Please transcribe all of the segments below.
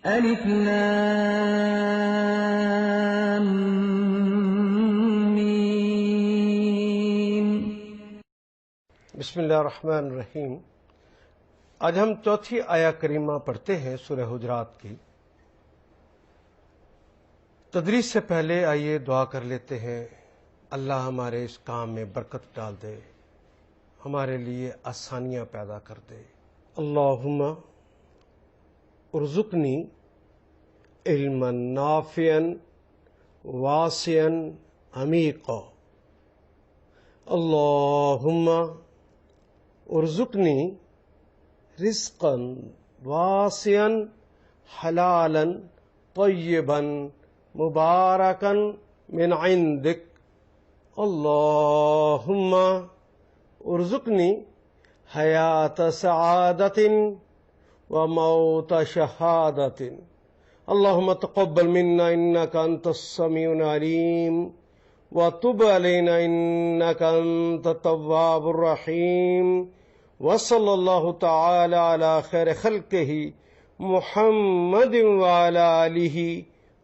الف لام میم۔ بسم اللہ الرحمن الرحیم۔ آج ہم چوتھی آیا کریمہ پڑھتے ہیں سورہ حجرات کی۔ تدریس سے پہلے آئیے دعا کر لیتے ہیں، اللہ ہمارے اس کام میں برکت ڈال دے، ہمارے لیے آسانیاں پیدا کر دے۔ اللہم ارزقنی علما نافعا واسعا عمیقا۔ اللہم ارزقنی رزقا واسعا حلالا طیبا مبارکا من عندک۔ اللہم ارزقنی حیات سعادت وموت شہادت۔ اللہم تقبل منا انک انت السمیع العلیم وتب علینا انک انت التواب الرحیم۔ وصلی اللہ تعالی علی خیر خلقہ محمد وعلی آلہ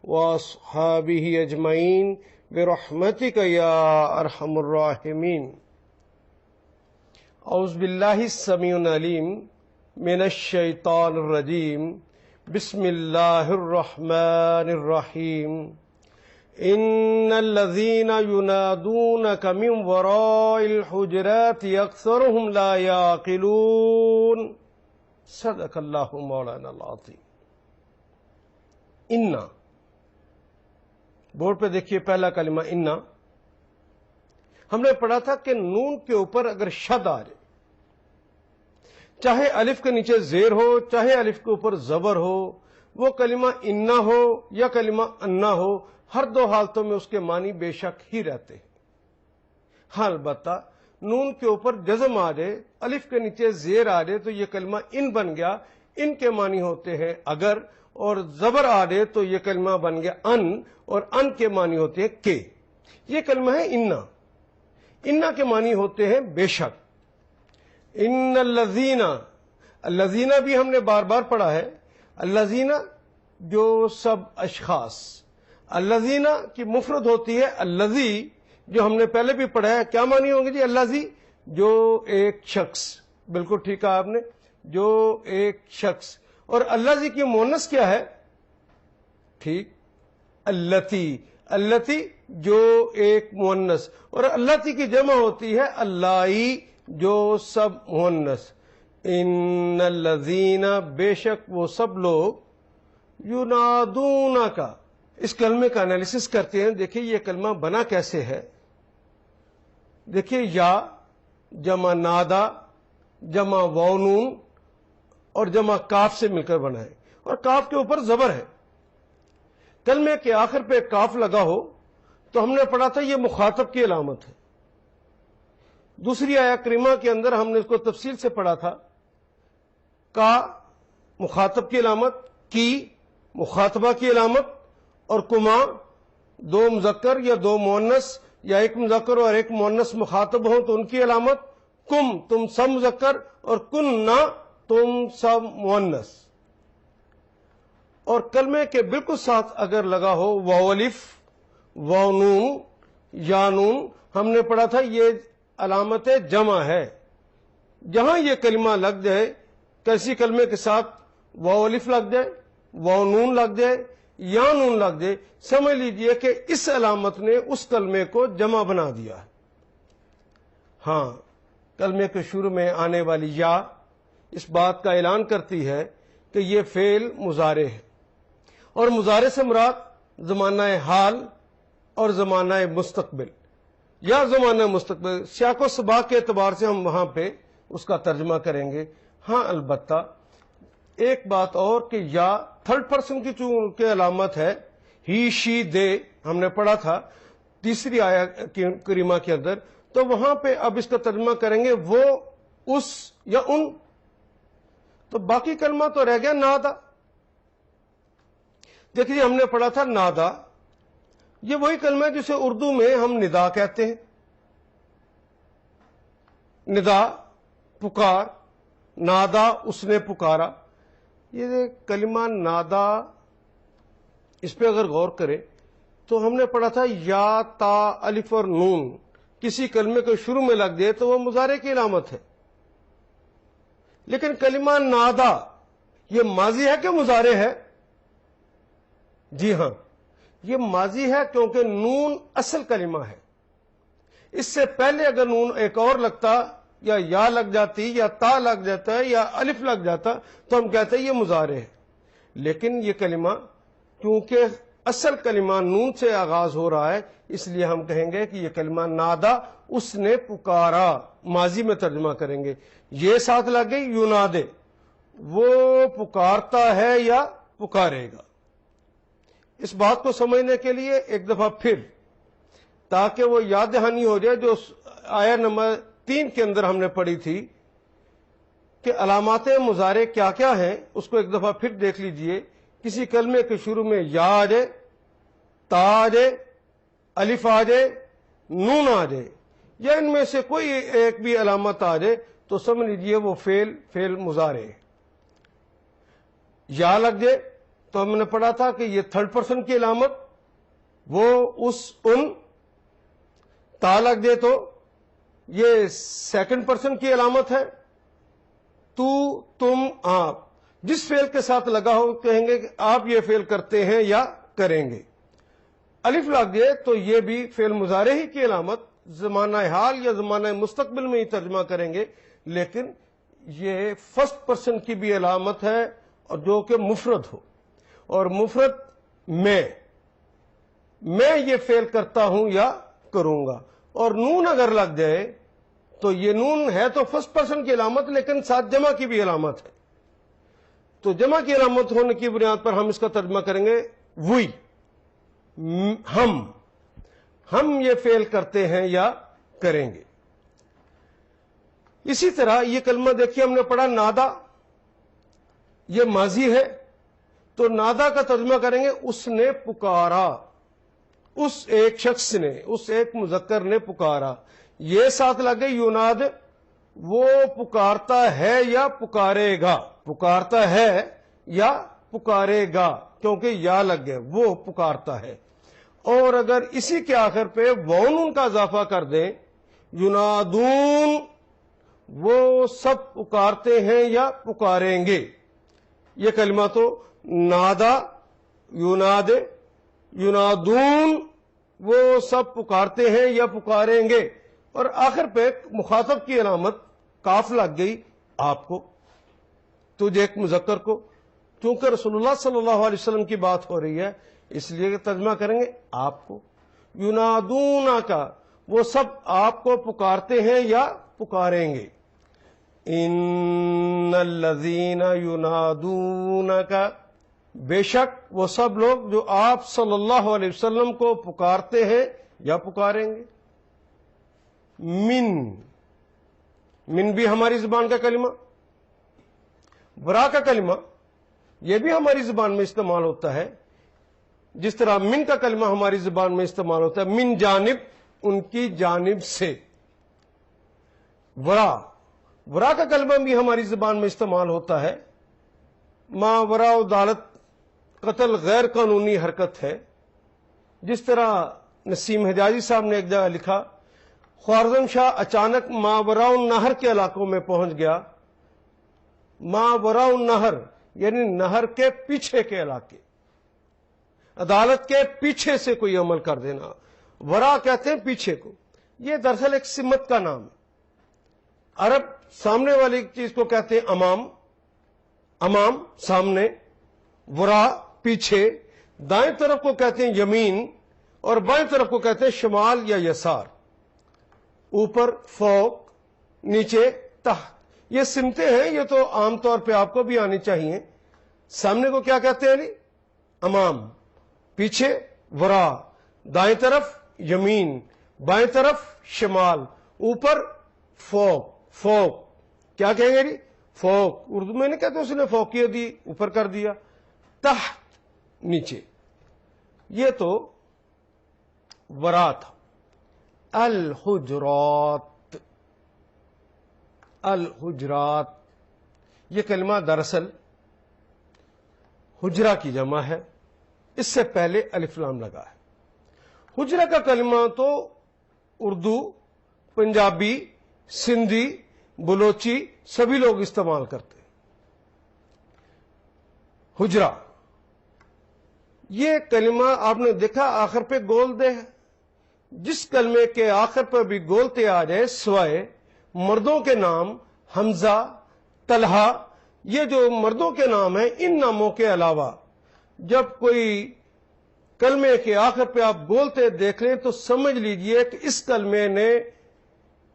واصحابہ اجمعین برحمتک یا ارحم الراحمین۔ اعوذ باللہ السمیع العلیم من الشیطان الرجیم، بسم اللہ الرحمن الرحیم۔ ان الذین ینادونک من وراء الحجرات اکثرهم لا یعقلون۔ صدق اللہ مولانا العظیم۔ انا، بورڈ پہ دیکھیے پہلا کلمہ انا۔ ہم نے پڑھا تھا کہ نون کے اوپر اگر شد آ جائے، چاہے الف کے نیچے زیر ہو چاہے الف کے اوپر زبر ہو، وہ کلمہ انا ہو یا کلمہ انا ہو، ہر دو حالتوں میں اس کے معنی بے شک ہی رہتے ہیں۔ ہاں البتہ نون کے اوپر جزم آ جائے، الف کے نیچے زیر آ جائے تو یہ کلمہ ان بن گیا، ان کے معنی ہوتے ہیں اگر، اور زبر آ جائے تو یہ کلمہ بن گیا ان، اور ان کے معنی ہوتے ہیں کہ۔ یہ کلمہ ہے انا۔ انا کے معنی ہوتے ہیں بے شک۔ ان الذین، الذین بھی ہم نے بار بار پڑھا ہے، الذین جو سب اشخاص، الذین کی مفرد ہوتی ہے الذی، جو ہم نے پہلے بھی پڑھا ہے۔ کیا معنی ہوں گے جی الذی؟ جو ایک شخص، بالکل ٹھیک کہا آپ نے، جو ایک شخص۔ اور الذی کی مؤنث کیا ہے؟ ٹھیک، اللتی، اللتی جو ایک مؤنث، اور اللتی کی جمع ہوتی ہے اللائی جو سب مؤنث۔ ان الذین، بے شک وہ سب لوگ، ینادونک، اس کلمے کا انالیسس کرتے ہیں۔ دیکھیں یہ کلمہ بنا کیسے ہے۔ دیکھیں یا جمع نادا جمع وونون اور جمع کاف سے مل کر بنا ہے، اور کاف کے اوپر زبر ہے۔ کلمے کے آخر پہ کاف لگا ہو تو ہم نے پڑھا تھا یہ مخاطب کی علامت ہے۔ دوسری آیا کریمہ کے اندر ہم نے اس کو تفصیل سے پڑھا تھا۔ کا مخاطب کی علامت، کی مخاطبہ کی علامت، اور کما دو مذکر یا دو مؤنث یا ایک مذکر اور ایک مؤنث مخاطب ہوں تو ان کی علامت، کم تم سب مذکر، اور کننا تم سب مؤنث۔ اور کلمے کے بالکل ساتھ اگر لگا ہو واو الف، واو نون، یا نون، ہم نے پڑھا تھا یہ علامت جمع ہے۔ جہاں یہ کلمہ لگ جائے، کیسی کلمے کے ساتھ واو الف لگ جائے، واو نون لگ جائے، یا نون لگ جائے، سمجھ لیجئے کہ اس علامت نے اس کلمے کو جمع بنا دیا ہے۔ ہاں، کلمے کے شروع میں آنے والی یا اس بات کا اعلان کرتی ہے کہ یہ فعل مضارع ہے، اور مضارع سے مراد زمانہ حال اور زمانہ مستقبل یا زمانہ مستقبل، سیاق و سباق کے اعتبار سے ہم وہاں پہ اس کا ترجمہ کریں گے۔ ہاں البتہ ایک بات اور کہ یا تھرڈ پرسن کی چونکہ علامت ہے، ہی شی دے ہم نے پڑھا تھا تیسری آیا کریمہ کے اندر، تو وہاں پہ اب اس کا ترجمہ کریں گے وہ، اس یا ان، تو باقی کلمہ تو رہ گیا نادا۔ دیکھیے ہم نے پڑھا تھا نادا، یہ وہی کلمہ ہے جسے اردو میں ہم ندا کہتے ہیں۔ ندا پکار، نادا اس نے پکارا۔ یہ کلمہ نادا، اس پہ اگر غور کریں تو ہم نے پڑھا تھا یا تا الف اور نون کسی کلمے کے شروع میں لگ جائے تو وہ مضارع کی علامت ہے. لیکن کلمہ نادا یہ ماضی ہے کہ مضارع ہے؟ جی ہاں، یہ ماضی ہے کیونکہ نون اصل کلمہ ہے. اس سے پہلے اگر نون ایک اور لگتا یا لگ جاتی یا تا لگ جاتا ہے یا الف لگ جاتا تو ہم کہتے ہیں یہ مضارع ہے. لیکن یہ کلمہ کیونکہ اصل کلمہ نون سے آغاز ہو رہا ہے اس لیے ہم کہیں گے کہ یہ کلمہ نادا، اس نے پکارا، ماضی میں ترجمہ کریں گے. یہ ساتھ لگ گئی یونادے، وہ پکارتا ہے یا پکارے گا. اس بات کو سمجھنے کے لیے ایک دفعہ پھر، تاکہ وہ یاد دہانی ہو جائے، جو آیت نمبر 3 کے اندر ہم نے پڑھی تھی کہ علامات مضارع کیا کیا ہیں، اس کو ایک دفعہ پھر دیکھ لیجئے. کسی کلمے کے شروع میں یا آ جائے، تا آ جائے، الف آ جائے، نون آ جائے، یا ان میں سے کوئی ایک بھی علامت آ جائے تو سمجھ لیجئے وہ فعل مضارع ہے. یا لگ جائے تو ہم نے پڑھا تھا کہ یہ تھرڈ پرسن کی علامت، وہ اس ان. تا لگ جائے تو یہ سیکنڈ پرسن کی علامت ہے، تو، تم، آپ. جس فعل کے ساتھ لگا ہو کہیں گے کہ آپ یہ فعل کرتے ہیں یا کریں گے. الف لگ جائے تو یہ بھی فعل مضارع ہی کی علامت، زمانہ حال یا زمانہ مستقبل میں ہی ترجمہ کریں گے، لیکن یہ فرسٹ پرسن کی بھی علامت ہے اور جو کہ مفرد ہو. اور مفرد میں یہ فعل کرتا ہوں یا کروں گا. اور نون اگر لگ جائے تو یہ نون ہے تو فرسٹ پرسن کی علامت لیکن ساتھ جمع کی بھی علامت ہے. تو جمع کی علامت ہونے کی بنیاد پر ہم اس کا ترجمہ کریں گے وہی، ہم یہ فعل کرتے ہیں یا کریں گے. اسی طرح یہ کلمہ دیکھیے ہم نے پڑھا نادا، یہ ماضی ہے تو نادا کا ترجمہ کریں گے اس نے پکارا، اس ایک شخص نے، اس ایک مذکر نے پکارا. یہ ساتھ لگ گئی یوناد، وہ پکارتا ہے یا پکارے گا. پکارتا ہے یا پکارے گا کیونکہ یا لگ گئے، وہ پکارتا ہے. اور اگر اسی کے آخر پہ وون کا اضافہ کر دیں، ینادون، وہ سب پکارتے ہیں یا پکاریں گے. یہ کلمہ تو نادا، یوناد، ینادون، وہ سب پکارتے ہیں یا پکاریں گے. اور آخر پہ مخاطب کی علامت کاف لگ گئی، آپ کو، تجھے ایک مذکر کو. کیونکہ رسول اللہ صلی اللہ علیہ وسلم کی بات ہو رہی ہے اس لیے ترجمہ کریں گے آپ کو. ینادون کا، وہ سب آپ کو پکارتے ہیں یا پکاریں گے. ان الذین ینادونک، بے شک وہ سب لوگ جو آپ صلی اللہ علیہ وسلم کو پکارتے ہیں یا پکاریں گے. من بھی ہماری زبان کا کلمہ، برا کا کلمہ یہ بھی ہماری زبان میں استعمال ہوتا ہے. جس طرح من کا کلمہ ہماری زبان میں استعمال ہوتا ہے، من جانب، ان کی جانب سے. ورا کا کلمہ بھی ہماری زبان میں استعمال ہوتا ہے. ما وراء عدالت، قتل غیر قانونی حرکت ہے. جس طرح نسیم حجازی صاحب نے ایک جگہ لکھا، خوارزم شاہ اچانک ماوراء النہر کے علاقوں میں پہنچ گیا. ماوراء النہر یعنی نہر کے پیچھے کے علاقے، عدالت کے پیچھے سے کوئی عمل کر دینا. ورا کہتے ہیں پیچھے کو. یہ دراصل ایک سمت کا نام ہے. عرب سامنے والی چیز کو کہتے ہیں امام سامنے، ورا پیچھے. دائیں طرف کو کہتے ہیں یمین اور بائیں طرف کو کہتے ہیں شمال یا یسار. اوپر فوق، نیچے تحت. یہ سمتیں ہیں، یہ تو عام طور پہ آپ کو بھی آنی چاہیے. سامنے کو کیا کہتے ہیں؟ امام، پیچھے ورا، دائیں طرف یمین، بائیں طرف شمال، اوپر فوق. کیا کہیں گے؟ فوق. اردو میں نہیں کہتے اس نے فوقیت دی، اوپر کر دیا. تحت، نیچے. یہ تو ورا تھا. الحجرات یہ کلمہ دراصل حجرہ کی جمع ہے، اس سے پہلے الف لام لگا ہے۔ حجرہ کا کلمہ تو اردو، پنجابی، سندھی، بلوچی سبھی لوگ استعمال کرتے ہیں۔ حجرہ یہ کلمہ آپ نے دیکھا آخر پہ گول دے ہے۔ جس کلمے کے آخر پر بھی گولتے آ جائے سوائے مردوں کے نام حمزہ، طلحہ، یہ جو مردوں کے نام ہیں، ان ناموں کے علاوہ جب کوئی کلمے کے آخر پہ آپ گولتے دیکھ لیں تو سمجھ لیجئے کہ اس کلمے نے،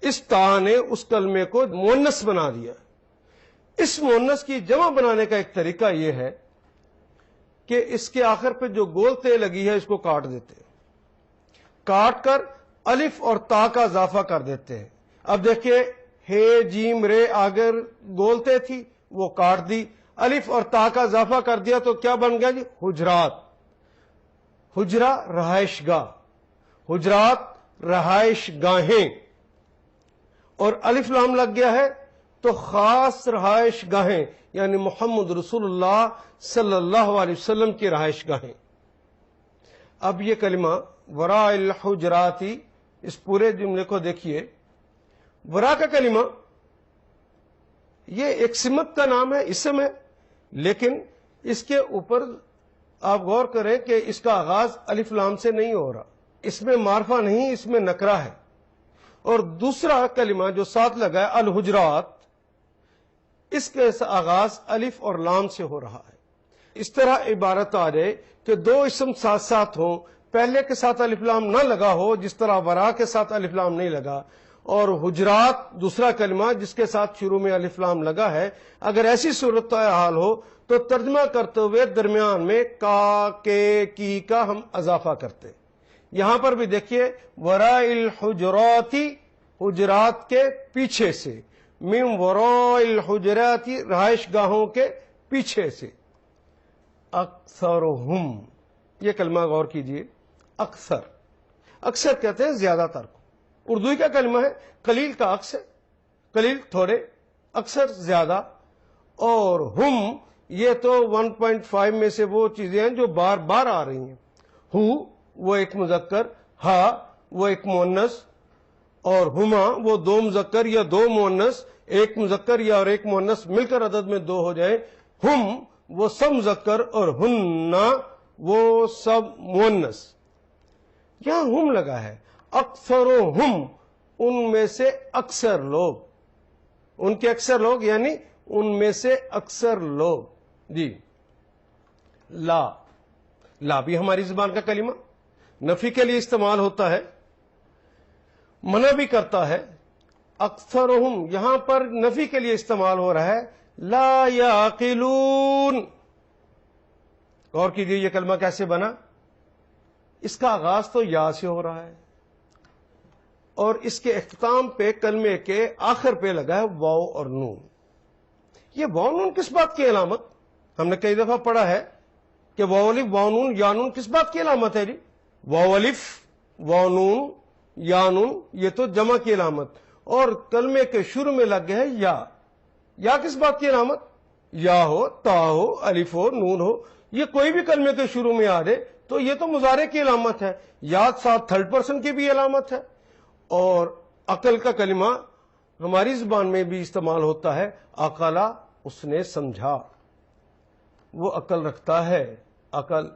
اس تا نے اس کلمے کو مؤنث بنا دیا۔ اس مؤنث کی جمع بنانے کا ایک طریقہ یہ ہے کہ اس کے آخر پہ جو گولتے لگی ہے اس کو کاٹ دیتے ہیں، کاٹ کر الف اور تا کا اضافہ کر دیتے ہیں۔ اب دیکھیے ہے جیم رے اگر گولتے تھی وہ کاٹ دی، الف اور تا کا اضافہ کر دیا تو کیا بن گیا جی؟ حجرات۔ حجرہ رہائش گاہ، حجرات رہائش گاہیں، اور الف لام لگ گیا ہے تو خاص رہائش گاہیں، یعنی محمد رسول اللہ صلی اللہ علیہ وسلم کی رہائش گاہیں۔ اب یہ کلمہ وراء الحجراتی، اس پورے جملے کو دیکھیے۔ وراء کا کلمہ یہ ایک سمت کا نام ہے، اسم ہے، لیکن اس کے اوپر آپ غور کریں کہ اس کا آغاز الف لام سے نہیں ہو رہا، اس میں معرفہ نہیں، اس میں نکرہ ہے۔ اور دوسرا کلمہ جو ساتھ لگا ہے الحجرات، اس کے آغاز الف اور لام سے ہو رہا ہے۔ اس طرح عبارت آ جائے کہ دو اسم ساتھ ساتھ ہوں، پہلے کے ساتھ الف لام نہ لگا ہو جس طرح وراء کے ساتھ الف لام نہیں لگا، اور حجرات دوسرا کلمہ جس کے ساتھ شروع میں الف لام لگا ہے، اگر ایسی صورت حال ہو تو ترجمہ کرتے ہوئے درمیان میں کا، کے، کی کا ہم اضافہ کرتے۔ یہاں پر بھی دیکھیے وراء الحجراتی، حجرات کے پیچھے سے، من وراء الحجراتی رہائش گاہوں کے پیچھے سے۔ اکثرہم، یہ کلمہ غور کیجئے، اکثر، اکثر کہتے ہیں زیادہ تر کو، اردو کا کلمہ ہے، قلیل کا عکس ہے، قلیل تھوڑے، اکثر زیادہ، اور ہم یہ تو 1.5 میں سے وہ چیزیں ہیں جو بار بار آ رہی ہیں۔ ہو وہ ایک مذکر، ہا وہ ایک مؤنث، اور ہما وہ دو مذکر یا دو مؤنث، ایک مذکر یا اور ایک مؤنث مل کر عدد میں دو ہو جائیں۔ ہم وہ سب مذکر اور ہننا وہ سب مؤنث۔ یہاں ہم لگا ہے، اکثرہم ان میں سے اکثر لوگ، ان کے اکثر لوگ یعنی ان میں سے اکثر لوگ۔ جی لا، لا بھی ہماری زبان کا کلمہ نفی کے لیے استعمال ہوتا ہے، منع بھی کرتا ہے۔ اکثرہم یہاں پر نفی کے لیے استعمال ہو رہا ہے، لا یعقلون۔ غور کیجیے یہ کلمہ کیسے بنا، اس کا آغاز تو یا سے ہو رہا ہے اور اس کے اختتام پہ کلمے کے آخر پہ لگا ہے واو اور نون۔ یہ واو نون کس بات کی علامت؟ ہم نے کئی دفعہ پڑھا ہے کہ واو الف واو نون یا نون کس بات کی علامت ہے جی؟ واو الف واو نون یا نون یہ تو جمع کی علامت، اور کلمے کے شروع میں لگ گیا ہے یا کس بات کی علامت؟ یا ہو، تا ہو، الف ہو، نون ہو، یہ کوئی بھی کلمے کے شروع میں آ جائے تو یہ تو مضارع کی علامت ہے، یا ساتھ تھرڈ پرسن کی بھی علامت ہے۔ اور عقل کا کلمہ ہماری زبان میں بھی استعمال ہوتا ہے، عقلا اس نے سمجھا، وہ عقل رکھتا ہے، عقل،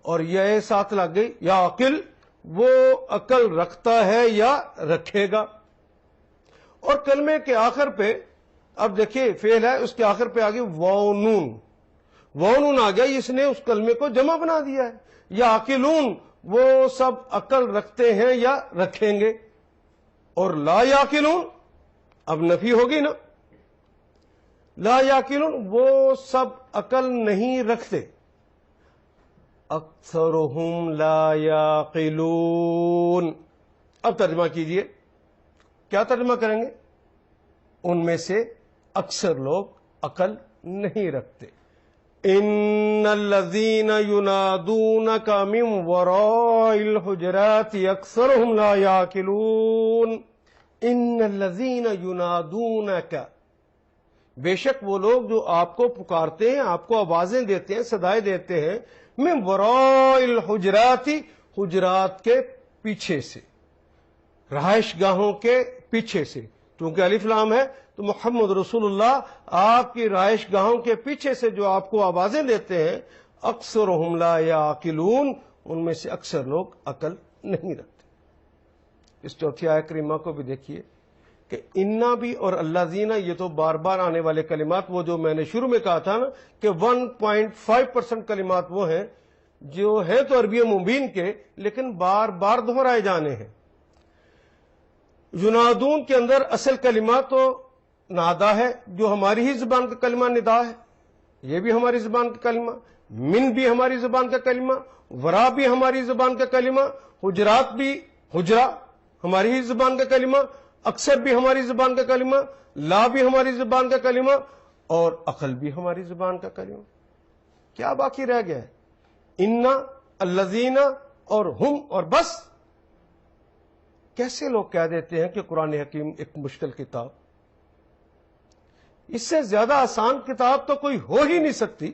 اور یہ ساتھ لگ گئی یا عقل وہ عقل رکھتا ہے یا رکھے گا۔ اور کلمے کے آخر پہ اب دیکھیے فعل ہے، اس کے آخر پہ آگے واو نون، واو نون آ گیا، اس نے اس کلمے کو جمع بنا دیا ہے۔ یا عاقلون وہ سب عقل رکھتے ہیں یا رکھیں گے، اور لا یعقلون اب نفی ہوگی نا، لا یعقلون وہ سب عقل نہیں رکھتے۔ اکثرہم لا یعقلون، اب ترجمہ کیجئے، کیا ترجمہ کریں گے؟ ان میں سے اکثر لوگ عقل نہیں رکھتے۔ ان الذین ینادونک من وراء الحجرات اکثرہم لا یعقلون۔ ان الذین ینادونک، بے شک وہ لوگ جو آپ کو پکارتے ہیں، آپ کو آوازیں دیتے ہیں، صدائیں دیتے ہیں، من وراء الحجرات، حجرات کے پیچھے سے، رہائش گاہوں کے پیچھے سے، کیونکہ الف لام ہے تو محمد رسول اللہ آپ کی رہائش گاہوں کے پیچھے سے جو آپ کو آوازیں دیتے ہیں، اکثرہم لا یعقلون، ان میں سے اکثر لوگ عقل نہیں رکھتے۔ اس چوتھی آیت کریمہ کو بھی دیکھیے کہ انا بھی اور اللہ زینہ، یہ تو بار بار آنے والے کلمات، وہ جو میں نے شروع میں کہا تھا نا کہ 1.5% کلمات وہ ہیں جو ہیں تو عربی مبین کے لیکن بار بار دہرائے جانے ہیں۔ ینادون کے اندر اصل کلمہ تو نادا ہے، جو ہماری ہی زبان کا کلمہ ندا ہے، یہ بھی ہماری زبان کا کلمہ، من بھی ہماری زبان کا کلمہ، ورا بھی ہماری زبان کا کلمہ، حجرات بھی، حجرا ہماری ہی زبان کا کلمہ، اکثر بھی ہماری زبان کا کلمہ، لا بھی ہماری زبان کا کلمہ، اور عقل بھی ہماری زبان کا کلمہ۔ کیا باقی رہ گیا ہے؟ انا، الذین اور ہم اور بس۔ کیسے لوگ کہہ دیتے ہیں کہ قرآن حکیم ایک مشکل کتاب؟ اس سے زیادہ آسان کتاب تو کوئی ہو ہی نہیں سکتی۔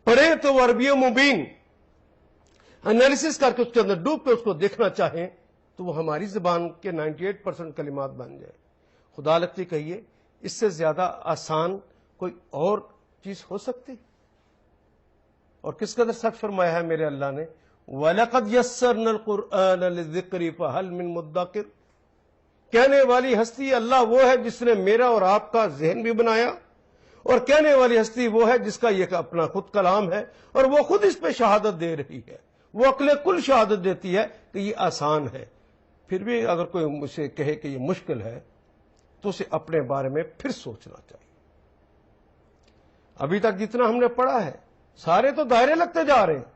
پڑھیں تو وہ عربی مبین، انالیسس کر کے اس کے اندر ڈوب کے اس کو دیکھنا چاہیں تو وہ ہماری زبان کے 98% کلمات بن جائے۔ خدا لگتی کہیے اس سے زیادہ آسان کوئی اور چیز ہو سکتی؟ اور کس قدر سخت فرمایا ہے میرے اللہ نے، وَلَقَدْ يَسَّرْنَا الْقُرْآنَ لِلذِّكْرِ فَهَلْ مِن مُدَّكِرٍ۔ کہنے والی ہستی اللہ وہ ہے جس نے میرا اور آپ کا ذہن بھی بنایا، اور کہنے والی ہستی وہ ہے جس کا یہ اپنا خود کلام ہے، اور وہ خود اس پہ شہادت دے رہی ہے، وہ عقل کل شہادت دیتی ہے کہ یہ آسان ہے۔ پھر بھی اگر کوئی مجھ سے کہے کہ یہ مشکل ہے تو اسے اپنے بارے میں پھر سوچنا چاہیے۔ ابھی تک جتنا ہم نے پڑھا ہے سارے تو دائرے لگتے جا رہے ہیں،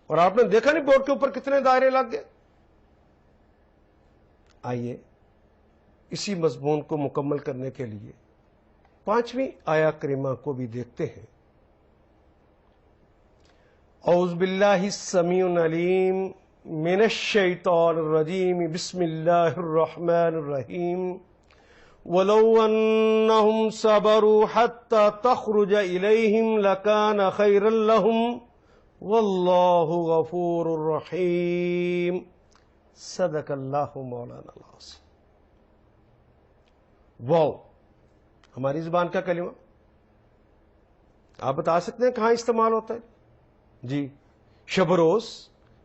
اور آپ نے دیکھا نہیں بورڈ کے اوپر کتنے دائرے لگ گئے۔ آئیے اسی مضمون کو مکمل کرنے کے لیے 5ویں آیت کریمہ کو بھی دیکھتے ہیں۔ اعوذ باللہ السمیع العلیم من الشیطان الرجیم، بسم اللہ الرحمن الرحیم۔ وَلَوْ أَنَّهُمْ صَبَرُوا حَتَّى تَخْرُجَ إِلَيْهِمْ لَكَانَ خَيْرًا لَهُمْ وَاللَّهُ غَفُورٌ رَحِيمٌ۔ صدق اللہ مولانا العظیم۔ واو ہماری زبان کا کلمہ، آپ بتا سکتے ہیں کہاں استعمال ہوتا ہے؟ جی، شب و روز،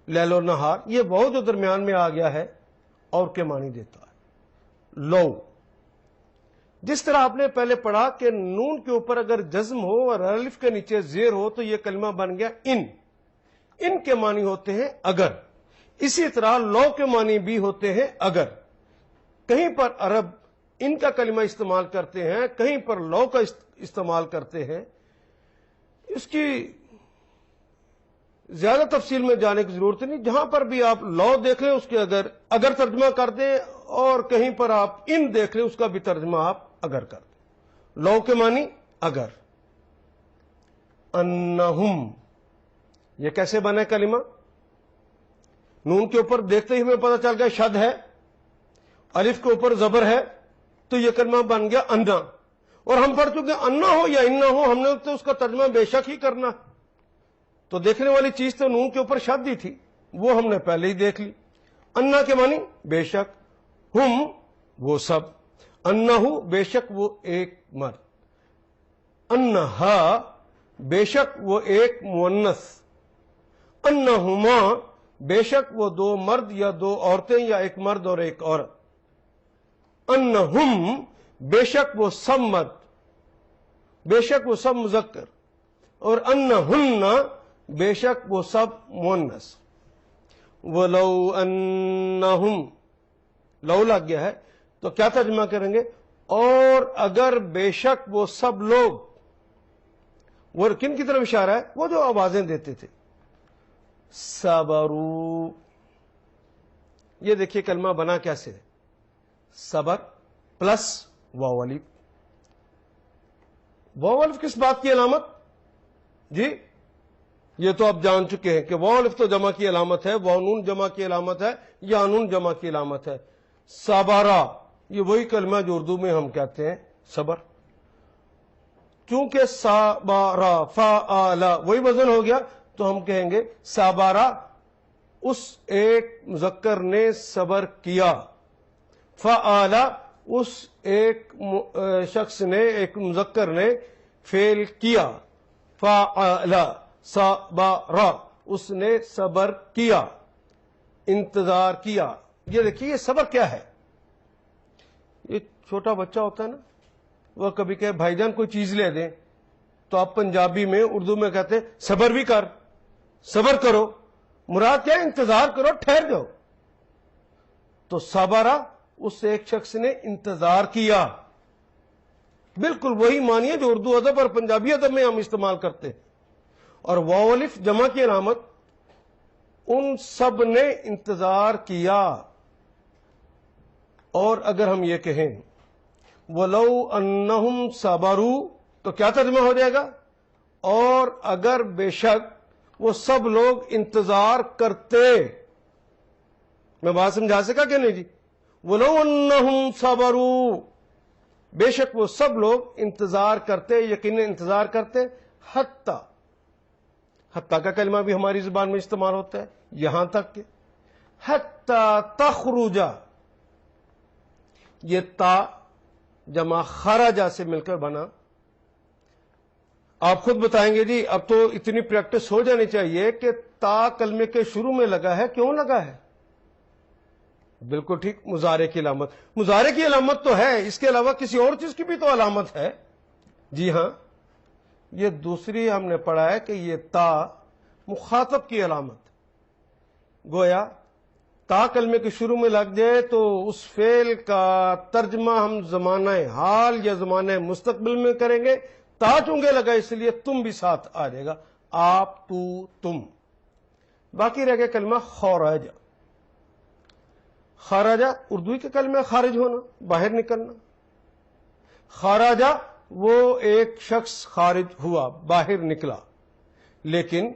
لیل و نہار، یہ واو جو درمیان میں آ گیا ہے اور کے معنی دیتا ہے لو۔ جس طرح آپ نے پہلے پڑھا کہ نون کے اوپر اگر جزم ہو اور الف کے نیچے زیر ہو تو یہ کلمہ بن گیا ان کے معنی ہوتے ہیں اگر۔ اسی طرح لو کے معنی بھی ہوتے ہیں اگر۔ کہیں پر عرب ان کا کلمہ استعمال کرتے ہیں، کہیں پر لو کا استعمال کرتے ہیں۔ اس کی زیادہ تفصیل میں جانے کی ضرورت نہیں، جہاں پر بھی آپ لو دیکھ لیں اس کے اگر ترجمہ کر دیں، اور کہیں پر آپ ان دیکھ لیں اس کا بھی ترجمہ آپ اگر کر دیں۔ لو کے معنی اگر۔ انہم، یہ کیسے بنا کلمہ؟ نون کے اوپر دیکھتے ہی ہمیں پتہ چل گیا شد ہے، الف کے اوپر زبر ہے تو یہ کلمہ بن گیا انا، اور ہم پڑھ چکے انا ہو یا انا ہو، ہم نے تو اس کا ترجمہ بے شک ہی کرنا، تو دیکھنے والی چیز تو نون کے اوپر شد ہی تھی، وہ ہم نے پہلے ہی دیکھ لی۔ انا کے معنی بے شک، ہم وہ سب، انہو بے شک وہ ایک مرد، انہا بے شک وہ ایک مؤنث، انہما بے شک وہ دو مرد یا دو عورتیں یا ایک مرد اور ایک عورت، انہم بے شک وہ سب مرد، بے شک وہ سب مذکر، اور انہن بے شک وہ سب مؤنث۔ وَلَوْ أَنَّهُمْ، لو لگ گیا ہے تو کیا ترجمہ کریں گے؟ اور اگر بے شک وہ سب لوگ، وہ کن کی طرف اشارہ ہے؟ وہ جو آوازیں دیتے تھے، صبروا۔ یہ دیکھیے کلمہ بنا کیسے ہے، صبر پلس واو الف۔ واو الف کس بات کی علامت؟ جی یہ تو آپ جان چکے ہیں کہ واو الف تو جمع کی علامت ہے، واو نون جمع کی علامت ہے، یا نون جمع کی علامت ہے۔ صبرا یہ وہی کلمہ جو اردو میں ہم کہتے ہیں صبر۔ چونکہ صبر فعل وہی وزن ہو گیا تو ہم کہیں گے صبر، اس ایک مذکر نے صبر کیا، فعل اس ایک شخص نے، ایک مذکر نے فعل کیا، فعل صبر اس نے صبر کیا، انتظار کیا۔ یہ دیکھیے یہ صبر کیا ہے؟ یہ چھوٹا بچہ ہوتا ہے نا، وہ کبھی کہ بھائی جان کوئی چیز لے دیں تو آپ پنجابی میں اردو میں کہتے ہیں صبر بھی کر، صبر کرو، مراد کیا ہے؟ انتظار کرو، ٹھہر جاؤ۔ تو صبر اس ایک شخص نے انتظار کیا، بالکل وہی معنی ہے جو اردو ادب اور پنجابی ادب میں ہم استعمال کرتے ہیں۔ اور واو الف جمع کی علامت، ان سب نے انتظار کیا۔ اور اگر ہم یہ کہیں وَلَوْ أَنَّهُمْ صَبَرُوا تو کیا ترجمہ ہو جائے گا؟ اور اگر بے شک وہ سب لوگ انتظار کرتے۔ میں بات سمجھا سکا کہ نہیں جی؟ وَلَوْ أَنَّهُمْ صَبَرُوا، بے شک وہ سب لوگ انتظار کرتے، یقیناً انتظار کرتے، حتیٰ، حتیٰ کا کلمہ بھی ہماری زبان میں استعمال ہوتا ہے، یہاں تک کہ حتیٰ تخرج، یہ تا جمع خرجہ سے مل کر بنا۔ آپ خود بتائیں گے جی اب تو اتنی پریکٹس ہو جانی چاہیے کہ تا کلمے کے شروع میں لگا ہے، کیوں لگا ہے؟ بالکل ٹھیک، مضارع کی علامت۔ مضارع کی علامت تو ہے، اس کے علاوہ کسی اور چیز کی بھی تو علامت ہے۔ جی ہاں، یہ دوسری ہم نے پڑھا ہے کہ یہ تا مخاطب کی علامت، گویا تا کلمے کے شروع میں لگ جائے تو اس فعل کا ترجمہ ہم زمانہ حال یا زمانہ مستقبل میں کریں گے۔ تا چونکہ لگا اس لیے تم بھی ساتھ آ جائے گا، آپ، تو، تم۔ باقی رہ گیا کلمہ خرج۔ خرجہ اردو کے کلمہ خارج ہونا، باہر نکلنا۔ خرجہ وہ ایک شخص خارج ہوا، باہر نکلا، لیکن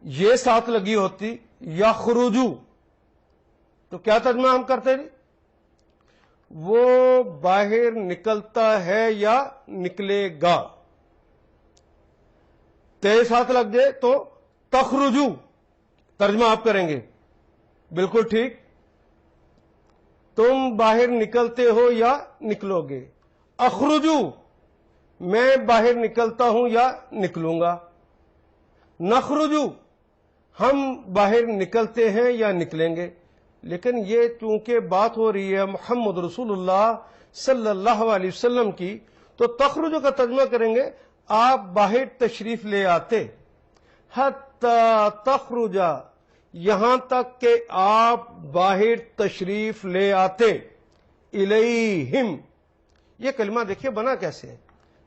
یہ ساتھ لگی ہوتی یخرجو تو کیا ترجمہ ہم کرتے جی؟ وہ باہر نکلتا ہے یا نکلے گا۔ تے ساتھ لگ جائے تو تخرجو ترجمہ آپ کریں گے، بالکل ٹھیک، تم باہر نکلتے ہو یا نکلو گے۔ اخرجو میں باہر نکلتا ہوں یا نکلوں گا۔ نخرجو ہم باہر نکلتے ہیں یا نکلیں گے۔ لیکن یہ چونکہ بات ہو رہی ہے محمد رسول اللہ صلی اللہ علیہ وسلم کی، تو تخرجو کا ترجمہ کریں گے آپ باہر تشریف لے آتے، حتی تخرجا یہاں تک کہ آپ باہر تشریف لے آتے، الیہم۔ یہ کلمہ دیکھیے بنا کیسے ہے،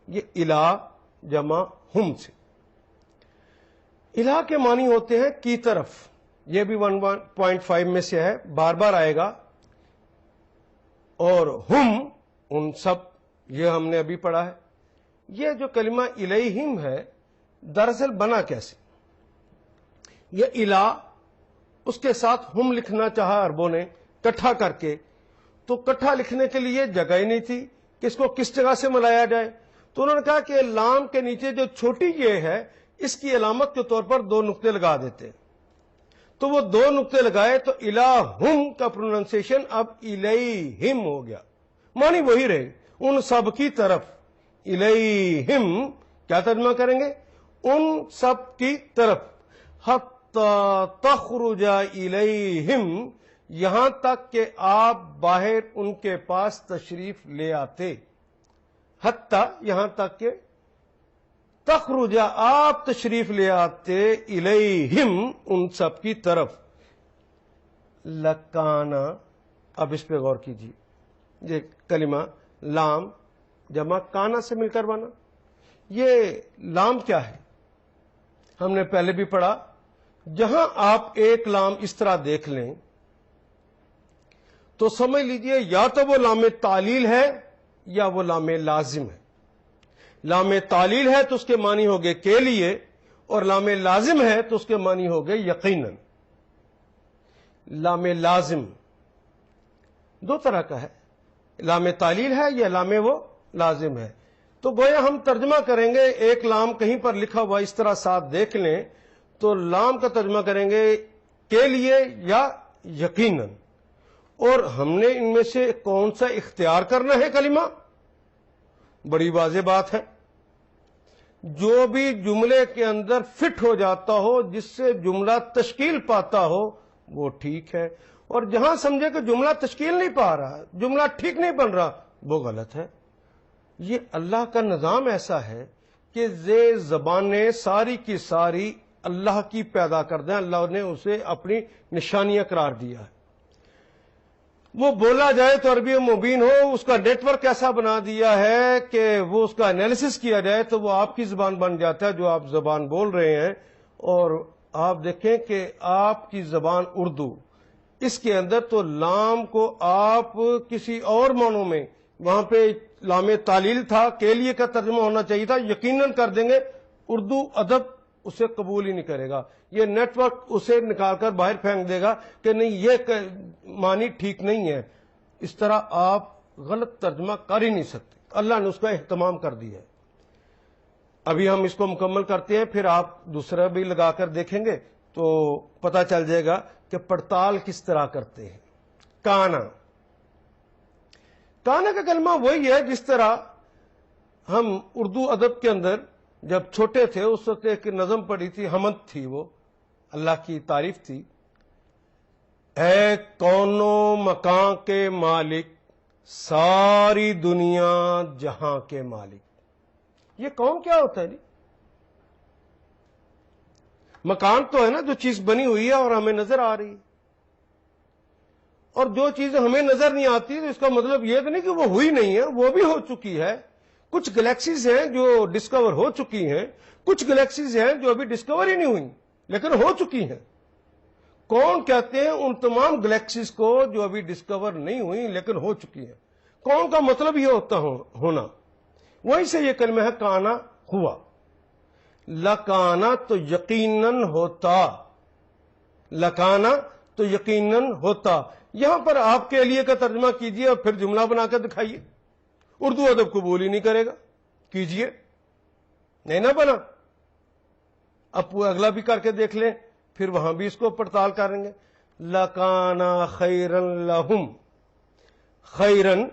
یہ الہ جمع ہم سے۔ الہ کے معنی ہوتے ہیں کی طرف، یہ بھی 1.5 میں سے ہے، بار بار آئے گا۔ اور ہم ان سب، یہ ہم نے ابھی پڑھا ہے۔ یہ جو کلمہ الیہم ہے دراصل بنا کیسے؟ یہ الہ، اس کے ساتھ ہم لکھنا چاہا عربوں نے کٹھا کر کے، تو کٹھا لکھنے کے لیے جگہ ہی نہیں تھی کہ اس کو کس جگہ سے ملایا جائے، تو انہوں نے کہا کہ لام کے نیچے جو چھوٹی یہ ہے اس کی علامت کے طور پر 2 نقطے لگا دیتے، تو وہ 2 نقطے لگائے تو الہم کا پروننسیشن اب الیہم ہو گیا، معنی وہی رہے، ان سب کی طرف۔ الیہم کیا ترجمہ کریں گے؟ ان سب کی طرف۔ حتی تخرج الیہم یہاں تک کہ آپ باہر ان کے پاس تشریف لے آتے، حتی یہاں تک کہ تخرج آپ تشریف لے آتے، الیہم ان سب کی طرف۔ لکانا، اب اس پہ غور کیجیے، یہ کلمہ لام جمع کانا سے مل کر بنا۔ یہ لام کیا ہے؟ ہم نے پہلے بھی پڑھا، جہاں آپ ایک لام اس طرح دیکھ لیں تو سمجھ لیجئے یا تو وہ لام تعلیل ہے یا وہ لام لازم ہے۔ لام تعلیل ہے تو اس کے معنی ہو گئے کے لیے، اور لام لازم ہے تو اس کے معنی ہو گئے یقیناً۔ لام لازم 2 طرح کا ہے، لام تعلیل ہے یا لام وہ لازم ہے۔ تو گویا ہم ترجمہ کریں گے، ایک لام کہیں پر لکھا ہوا اس طرح ساتھ دیکھ لیں تو لام کا ترجمہ کریں گے کے لیے یا یقیناً، اور ہم نے ان میں سے کون سا اختیار کرنا ہے کلمہ؟ بڑی واضح بات ہے، جو بھی جملے کے اندر فٹ ہو جاتا ہو، جس سے جملہ تشکیل پاتا ہو وہ ٹھیک ہے، اور جہاں سمجھے کہ جملہ تشکیل نہیں پا رہا، جملہ ٹھیک نہیں بن رہا، وہ غلط ہے۔ یہ اللہ کا نظام ایسا ہے کہ زبانیں ساری کی ساری اللہ کی پیدا کر دیں، اللہ نے اسے اپنی نشانیاں قرار دیا ہے۔ وہ بولا جائے تو عربی مبین ہو، اس کا نیٹ ورک ایسا بنا دیا ہے کہ وہ اس کا انالیسس کیا جائے تو وہ آپ کی زبان بن جاتا ہے جو آپ زبان بول رہے ہیں۔ اور آپ دیکھیں کہ آپ کی زبان اردو، اس کے اندر تو لام کو آپ کسی اور معنوں میں، وہاں پہ لام تعلیل تھا، کے لیے کا ترجمہ ہونا چاہیے تھا، یقیناً کر دیں گے، اردو ادب اسے قبول ہی نہیں کرے گا، یہ نیٹ ورک اسے نکال کر باہر پھینک دے گا کہ نہیں یہ معنی ٹھیک نہیں ہے۔ اس طرح آپ غلط ترجمہ کر ہی نہیں سکتے، اللہ نے اس کا اہتمام کر دیا ہے۔ ابھی ہم اس کو مکمل کرتے ہیں، پھر آپ دوسرا بھی لگا کر دیکھیں گے تو پتہ چل جائے گا کہ پڑتال کس طرح کرتے ہیں۔ کانا، کانا کا کلمہ وہی ہے جس طرح ہم اردو ادب کے اندر جب چھوٹے تھے اس وقت ایک نظم پڑھی تھی، حمد تھی، وہ اللہ کی تعریف تھی، اے کون و مکان کے مالک، ساری دنیا جہاں کے مالک۔ یہ کون کیا ہوتا ہے جی؟ مکان تو ہے نا جو چیز بنی ہوئی ہے اور ہمیں نظر آ رہی ہے، اور جو چیز ہمیں نظر نہیں آتی تو اس کا مطلب یہ تو نہیں کہ وہ ہوئی نہیں ہے، وہ بھی ہو چکی ہے۔ کچھ گلیکسیز ہیں جو ڈسکور ہو چکی ہیں، کچھ گلیکسیز ہیں جو ابھی ڈسکور ہی نہیں ہوئی لیکن ہو چکی ہیں۔ کون کہتے ہیں ان تمام گلیکسیز کو جو ابھی ڈسکور نہیں ہوئی لیکن ہو چکی ہیں۔ کون کا مطلب یہ ہوتا ہونا، وہیں سے یہ کلمہ ہے کانا ہوا۔ لکانا تو یقیناً ہوتا، لکانا تو یقیناً ہوتا۔ یہاں پر آپ کے لیے کا ترجمہ کیجئے اور پھر جملہ بنا کر دکھائیے، اردو ادب قبول ہی نہیں کرے گا، کیجئے، نہیں نہ بنا۔ اب وہ اگلا بھی کر کے دیکھ لیں، پھر وہاں بھی اس کو پڑتال کریں گے۔ لکانا خیرن لہم، خیرن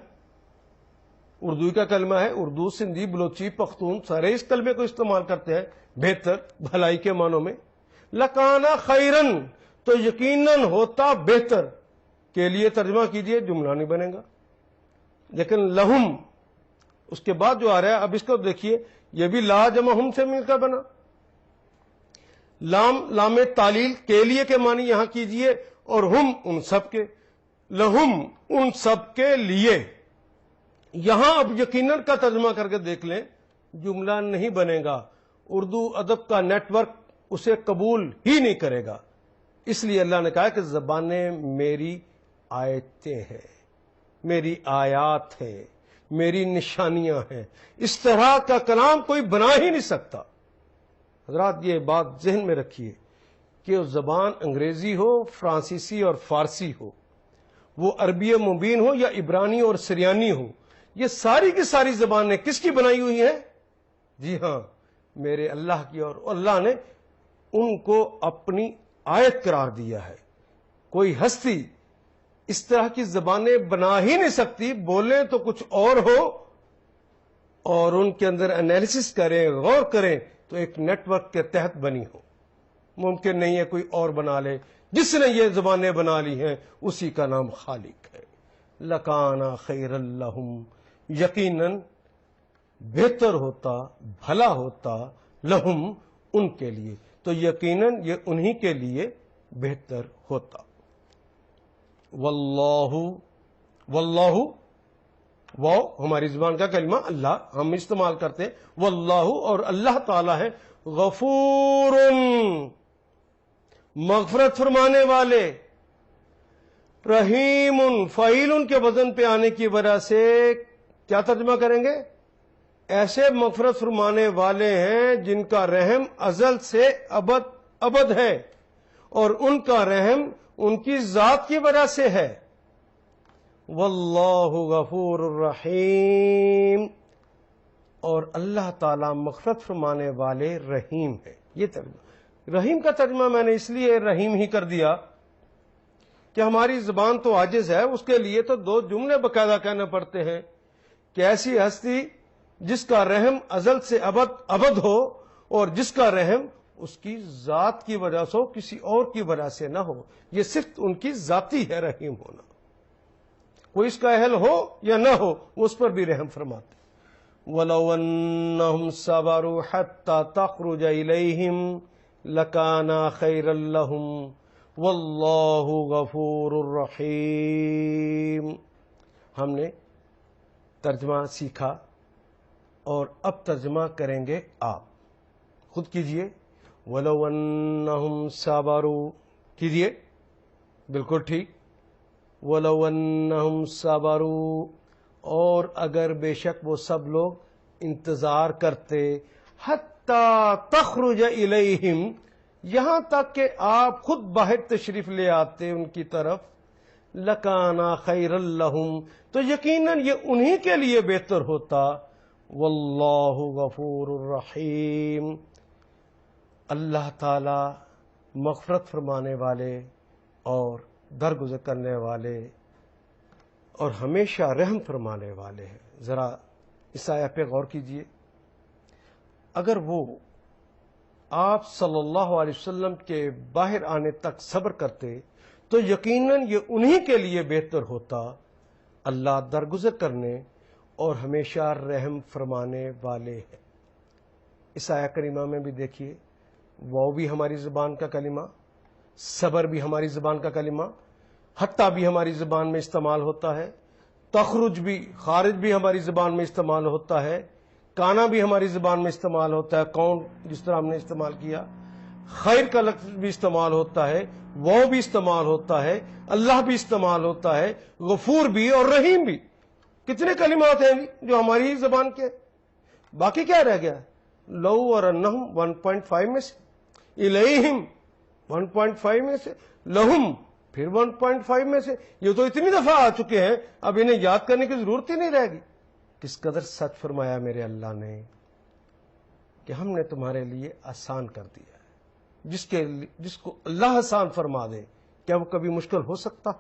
اردو کا کلمہ ہے، اردو، سندھی، بلوچی، پختون سارے اس کلمے کو استعمال کرتے ہیں، بہتر، بھلائی کے معنوں میں۔ لکانا خیرن تو یقیناً ہوتا بہتر، کے لیے ترجمہ کیجئے، جملہ نہیں بنے گا۔ لیکن لہم اس کے بعد جو آ رہا ہے، اب اس کو دیکھیے، یہ بھی لا جمع ہم سے مل کر بنا۔ لام تعلیل کے لیے کے معنی یہاں کیجئے، اور ہم ان سب کے، لہم ان سب کے لیے۔ یہاں اب یقیناً کا ترجمہ کر کے دیکھ لیں، جملہ نہیں بنے گا، اردو ادب کا نیٹ ورک اسے قبول ہی نہیں کرے گا۔ اس لیے اللہ نے کہا کہ زبانیں میری آیتیں ہیں، میری آیات ہیں، میری نشانیاں ہیں، اس طرح کا کلام کوئی بنا ہی نہیں سکتا۔ حضرات یہ بات ذہن میں رکھیے کہ زبان انگریزی ہو، فرانسیسی اور فارسی ہو، وہ عربی مبین ہو یا عبرانی اور سریانی ہو، یہ ساری کی ساری زبانیں کس کی بنائی ہوئی ہیں؟ جی ہاں، میرے اللہ کی، اور اللہ نے ان کو اپنی آیت قرار دیا ہے۔ کوئی ہستی اس طرح کی زبانیں بنا ہی نہیں سکتی، بولیں تو کچھ اور ہو اور ان کے اندر انالیسس کریں، غور کریں تو ایک نیٹ ورک کے تحت بنی ہو۔ ممکن نہیں ہے کوئی اور بنا لے، جس نے یہ زبانیں بنا لی ہیں اسی کا نام خالق ہے۔ لکانا خیر لہم، یقیناً بہتر ہوتا، بھلا ہوتا، لہم ان کے لیے، تو یقیناً یہ انہی کے لیے بہتر ہوتا۔ واللہ، واللہ وہ ہماری زبان کا کلمہ اللہ ہم استعمال کرتے ہیں، واللہ اور اللہ تعالی ہے، غفور مغفرت فرمانے والے، رحیم فعیل کے وزن پہ آنے کی وجہ سے کیا ترجمہ کریں گے؟ ایسے مغفرت فرمانے والے ہیں جن کا رحم ازل سے ابد ہے، اور ان کا رحم ان کی ذات کی وجہ سے ہے۔ واللہ غفور الرحیم، اور اللہ تعالیٰ مغفرت فرمانے والے رحیم ہے. یہ ترجمہ. رحیم کا ترجمہ میں نے اس لیے رحیم ہی کر دیا کہ ہماری زبان تو عاجز ہے، اس کے لیے تو 2 جملے باقاعدہ کہنے پڑتے ہیں کہ ایسی ہستی جس کا رحم ازل سے ابد ہو اور جس کا رحم اس کی ذات کی وجہ سے ہو، کسی اور کی وجہ سے نہ ہو. یہ صرف ان کی ذاتی ہے رحیم ہونا. کوئی اس کا اہل ہو یا نہ ہو وہ اس پر بھی رحم فرماتے. وَلَوْ أَنَّهُمْ صَبَرُوا حَتَّى تَخْرُجَ إِلَيْهِمْ لَكَانَ خَيْرًا لَهُمْ وَاللَّهُ غَفُورٌ رَحِيمٌ. ہم نے ترجمہ سیکھا اور اب ترجمہ کریں گے آپ. خود کیجئے. وَلَوْ أَنَّهُمْ صَبَرُوا کیجئے. بالکل ٹھیک. وَلَوْ أَنَّهُمْ صَبَرُوا اور اگر بے شک وہ سب لوگ انتظار کرتے، حَتَّى تَخْرُجَ إِلَيْهِمْ یہاں تک کہ آپ خود باہر تشریف لے آتے ان کی طرف، لَكَانَ خَيْرًا لَهُمْ تو یقیناً یہ انہی کے لیے بہتر ہوتا. وَاللَّهُ غَفُورٌ رَحِيمٌ اللہ تعالی مغفرت فرمانے والے اور درگزر کرنے والے اور ہمیشہ رحم فرمانے والے ہیں. ذرا اس آیت پہ غور کیجئے. اگر وہ آپ صلی اللہ علیہ وسلم کے باہر آنے تک صبر کرتے تو یقیناً یہ انہی کے لیے بہتر ہوتا. اللہ درگزر کرنے اور ہمیشہ رحم فرمانے والے ہیں. اس آیت کریمہ میں بھی دیکھیے، وہ بھی ہماری زبان کا کلمہ، صبر بھی ہماری زبان کا کلمہ، حتیٰ بھی ہماری زبان میں استعمال ہوتا ہے، تخرج بھی، خارج بھی ہماری زبان میں استعمال ہوتا ہے، کانا بھی ہماری زبان میں استعمال ہوتا ہے، کون جس طرح ہم نے استعمال کیا، خیر کا لفظ بھی استعمال ہوتا ہے، وہ بھی استعمال ہوتا ہے، اللہ بھی استعمال ہوتا ہے، غفور بھی اور رحیم بھی. کتنے کلمات ہیں جو ہماری ہی زبان کے. باقی کیا رہ گیا؟ لو اور انہم 1.5 میں سے، الیہم 1.5 میں سے، لہم پھر 1.5 میں سے. یہ تو اتنی دفعہ آ چکے ہیں اب انہیں یاد کرنے کی ضرورت ہی نہیں رہے گی. کس قدر سچ فرمایا میرے اللہ نے کہ ہم نے تمہارے لیے آسان کر دیا ہے. جس کو اللہ آسان فرما دے کیا وہ کبھی مشکل ہو سکتا؟